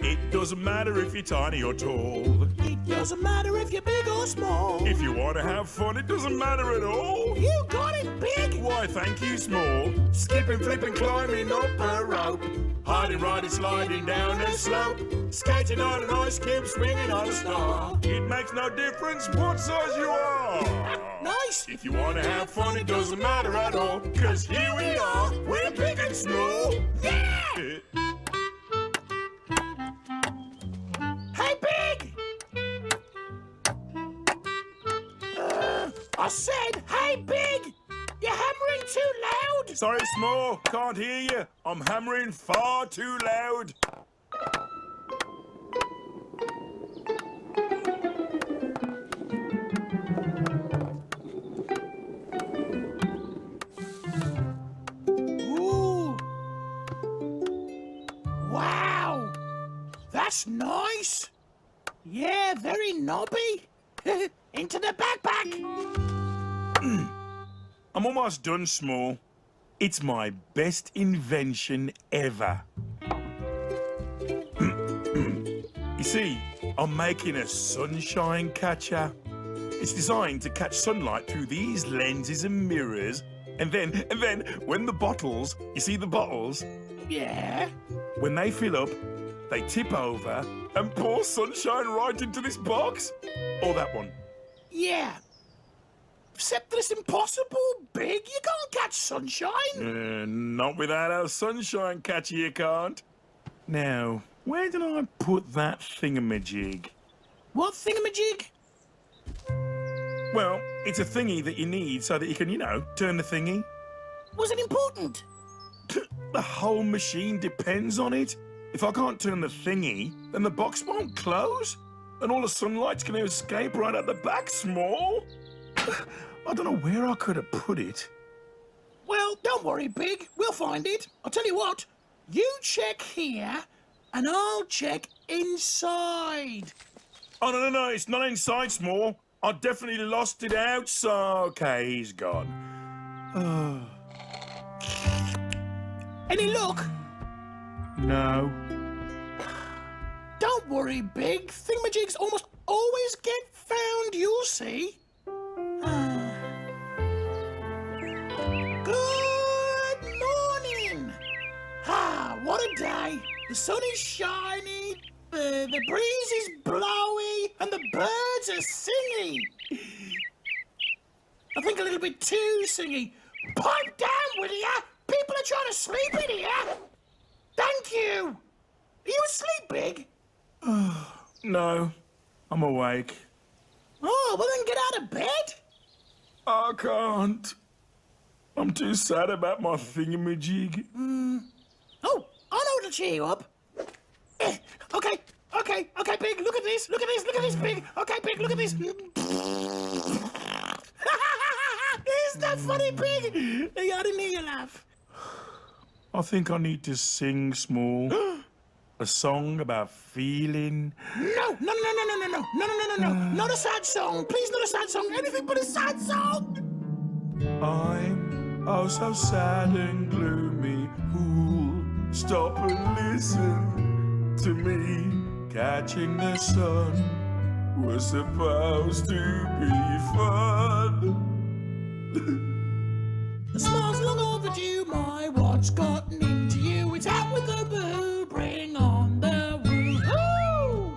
It doesn't matter if you're tiny or tall. It doesn't matter if you're big or small. If you want to have fun, it doesn't matter at all. You got it, big. Why, thank you, small. Skipping, flipping, climbing up a rope. Hiding, riding, sliding down a slope. Skating on an ice cube, swinging on a star. It makes no difference what size you are. Nice. If you want to have fun, it doesn't matter at all. 'Cause here we are, we're big and small. Yeah! Hey, big! I said, hey, big! You're hammering too loud! Sorry, small, can't hear you. I'm hammering far too loud. Ooh! Wow! That's nice! Yeah, very knobby. Into the backpack! I'm almost done, small. It's my best invention ever. You see, I'm making a sunshine catcher. It's designed to catch sunlight through these lenses and mirrors. And then, when the bottles, you see the bottles? Yeah? When they fill up, they tip over and pour sunshine right into this box. Or that one. Yeah. Except that it's impossible, big. You can't catch sunshine. Not without our sunshine catcher, you can't. Now, where did I put that thingamajig? What thingamajig? Well, it's a thingy that you need so that you can, turn the thingy. Was it important? The whole machine depends on it. If I can't turn the thingy, then the box won't close. And all the sunlight's going to escape right out the back, small. I don't know where I could have put it. Well, don't worry, big. We'll find it. I'll tell you what. You check here, and I'll check inside. Oh, no, it's not inside, small. I definitely lost it outside. Okay, he's gone. Any luck? No. Don't worry, big. Thingamajigs almost always get found, you'll see. Good morning. What a day. The sun is shiny, the breeze is blowy, and the birds are singing. I think a little bit too singy. Pipe down, will ya? People are trying to sleep in here. Thank you. Are you asleep, Big? No, I'm awake. Oh, well then get out of bed. I can't. I'm too sad about my thingamajig. Oh, I know what'll cheer you up. Okay, Big, look at this, Big. Okay, Big, look at this. Isn't that funny, Big? I didn't hear you laugh. I think I need to sing, small. A song about feeling. No. Not a sad song. Please, not a sad song. Anything but a sad song. I'm oh so sad and gloomy. Who'll stop and listen to me? Catching the sun was supposed to be fun. The smile's long overdue, my what's gotten into you? It's out with the boo, bring on the woo-hoo!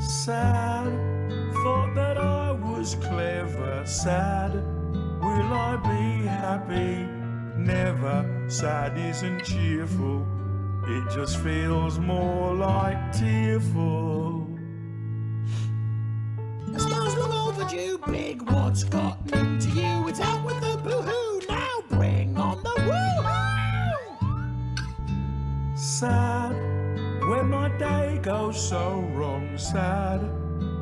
Sad, thought that I was clever. Sad, will I be happy? Never, sad isn't cheerful. It just feels more like tearful. The smile's long overdue, big what's gotten into you? It's out with the boo-hoo, now bring on the woo-hoo! Sad, when my day goes so wrong. Sad,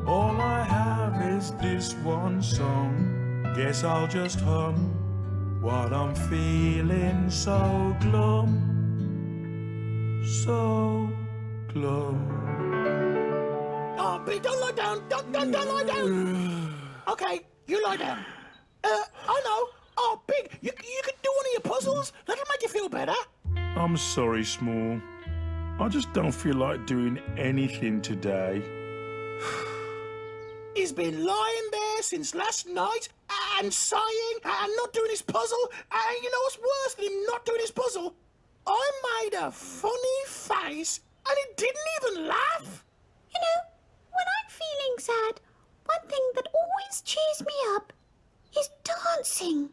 all I have is this one song. Guess I'll just hum while I'm feeling so glum. So glum. Oh, Big, don't lie down. Don't lie down. Okay, you lie down. I know. Oh, Big, you can do one of your puzzles. That'll make you feel better. I'm sorry, Small. I just don't feel like doing anything today. He's been lying there since last night and sighing and not doing his puzzle. And you know what's worse than him not doing his puzzle? I made a funny face and he didn't even laugh. You know, when I'm feeling sad, one thing that always cheers me up is dancing.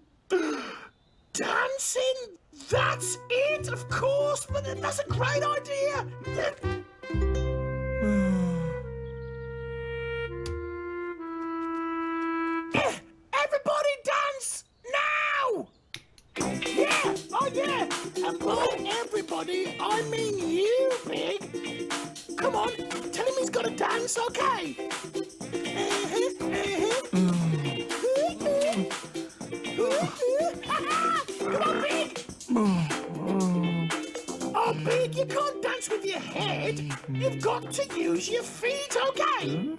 Dancing? That's it, of course. But that's a great idea. Everybody dance now! Yeah, oh yeah. And by everybody, I mean you, Big. Come on, tell him he's got to dance, okay? Come on, Big! Oh, Big, you can't dance with your head. You've got to use your feet, okay?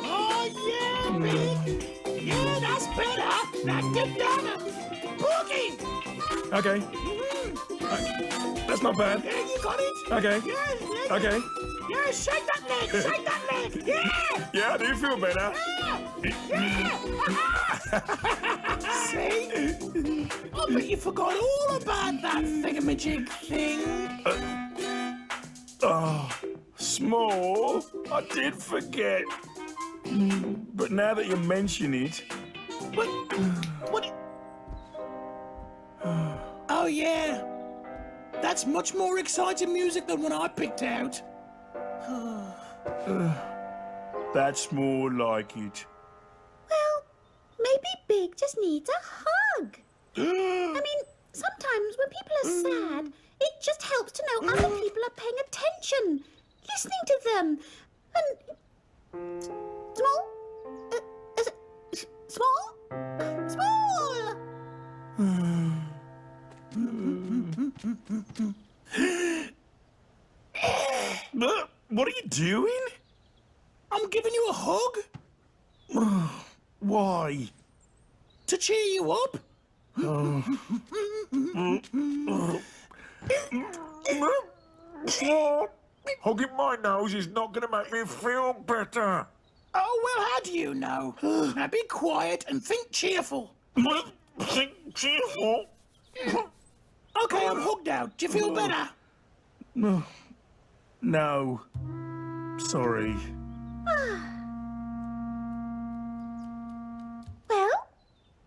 Oh, yeah, Big! Yeah, that's better! Now get down and boogie! Okay. That's not bad. Yeah, you got it! Okay. Yeah. Okay. Yeah, shake that leg! Shake that leg! Yeah! Yeah, I do feel better. See? I bet you forgot all about that thingamajig thing. Oh, Small, I did forget. But now that you mention it... What? Oh, yeah. That's much more exciting music than what I picked out. Well, maybe Big just needs a hug. I mean, sometimes when people are sad, it just helps to know other people are paying attention, listening to them. And... Small? Is it... Small? Small! What are you doing? I'm giving you a hug Why? to cheer you up. Hugging my nose is not going to make me feel better. Oh, well, how do you know? Now be quiet and think cheerful. Think cheerful. Okay, I'm hugged out. Do you feel better? No. Sorry. Well?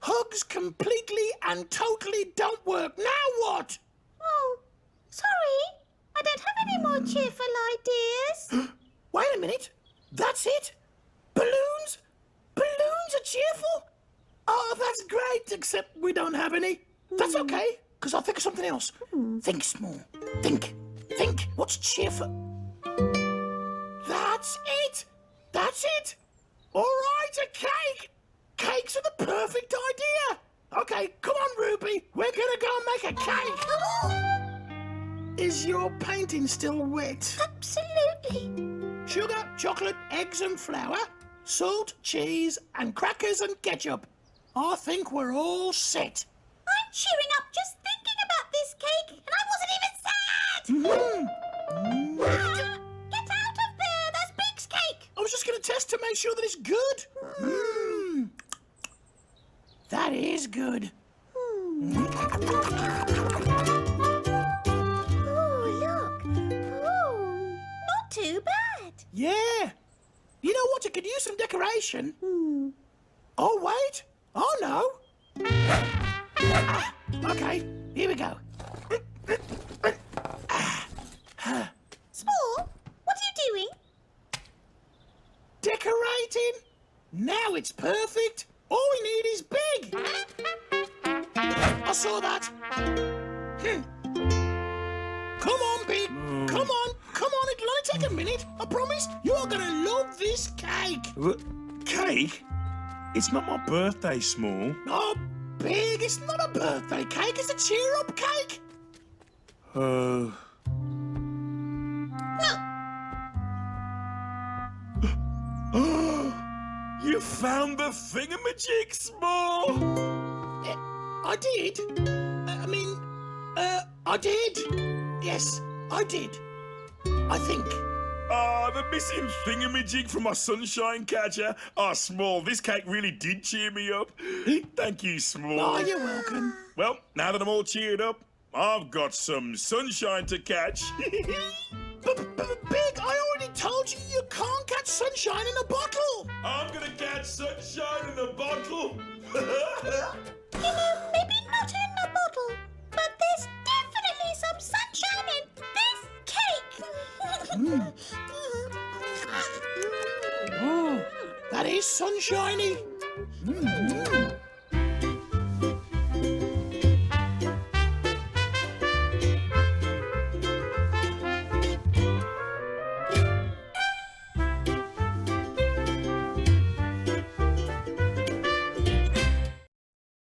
Hugs completely and totally don't work. Now what? Oh, sorry. I don't have any more cheerful ideas. Wait a minute. That's it? Balloons? Balloons are cheerful? Oh, that's great, except we don't have any. That's okay, because I'll think of something else. Think small. Think. What's cheerful? That's it. That's it. All right, a cake. Cakes are the perfect idea. Okay, come on, Ruby. We're gonna go and make a cake. Is your painting still wet? Absolutely. Sugar, chocolate, eggs and flour, salt, cheese and crackers and ketchup. I think we're all set. I'm cheering up just thinking about this cake, and I wasn't even sad. Get out of there! That's Big's cake. I was just going to test to make sure that it's good. That is good. Oh, look. Oh, not too bad. Yeah. You know what? It could use some decoration. Oh, wait. Oh, no. Okay, here we go. Small, what are you doing? Decorating. Now it's perfect. All we need is Big. I saw that. Come on, Big. Come on. It'll only take a minute. I promise. You are going to love this cake. Cake? It's not my birthday, Small. Oh, Big, it's not a birthday cake. It's a cheer-up cake. No. You You found the thingamajig, Small! I did. I did. Yes, I did. I think. Ah, the missing thingamajig from my sunshine catcher. Ah, Small, this cake really did cheer me up. Thank you, Small. Oh, you're welcome. Well, now that I'm all cheered up, I've got some sunshine to catch. But Big, I already told you you can't catch sunshine in a bottle. I'm gonna catch sunshine in a bottle. You know, maybe not in a bottle, but there's definitely some sunshine in this cake. Oh, that is sunshiny.